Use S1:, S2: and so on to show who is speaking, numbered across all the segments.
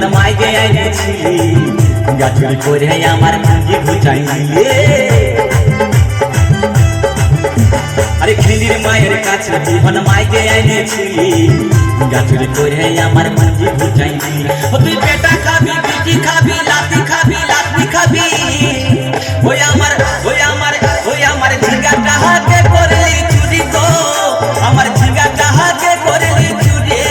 S1: বিহন মাইকে আইনেছিলি গাছুরি করে আমার পুঁজি ঘুচাইলে আরে খিলির মায়ের কাছে বিহন মাইকে আইনেছিলি গাছুরি করে আমার পুঁজি ঘুচাইলি তুই পেটা খাবি বিটি খাবি লাতি খাবি লাতি খাবি ওই আমার ঝিঙ্গাটা হাতে করলি চুরি গো আমার ঝিঙ্গাটা হাতে করলি চুরি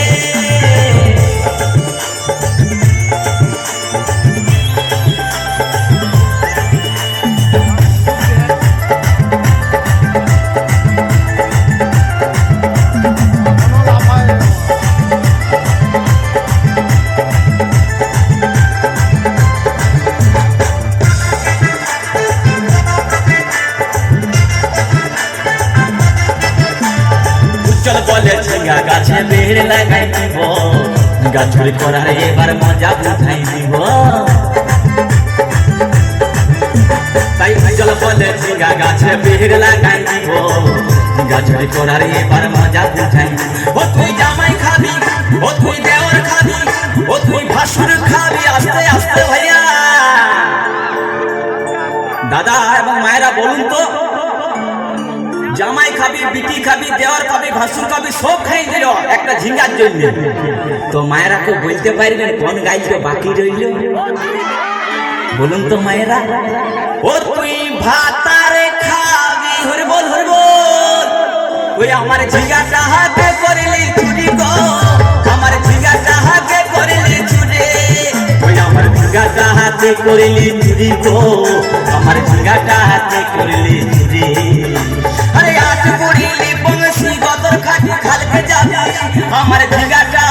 S1: চল বলে ঝিঙ্গা গাছে বেড় লাগাই দিব গাছুরি করার এবার মজা বুঝাই দিব তাই চল বলে ঝিঙ্গা গাছে বেড় লাগাই দিব গাছুরি করার এবার মজা বুঝাই ও তুই জামাই খাবি ও তুই দেওর খাবি ও তুই ভাসুর খাবি আস্তে আস্তে ভাইয়া দাদা এবং মায়েরা বলুন তো জামাই খাবি বিটি খাবি দেওয়ার খাবি ভাসুর খাবি সব খাই দিল একটা ঝিঙ্গার জন্য তো মায়েরা কেউ বলতে পারবেন কোন গাইতে বাকি রইল বলুন তো মায়েরা ও তুই ভাতারে খাবি হরে বল ওই আমার ঝিঙ্গাটা হাতে করলি চুরি গো আমার ঝিঙ্গাটা হাতে করলি চুরি ওই আমার ঝিঙ্গাটা হাতে করলি চুরি গো আমার ঝিঙ্গাটা হাতে করলি চুরি আরে আজ পড়িলি বংশী গদর খাটি খালকে যাবি আমার ঝিঙ্গাটা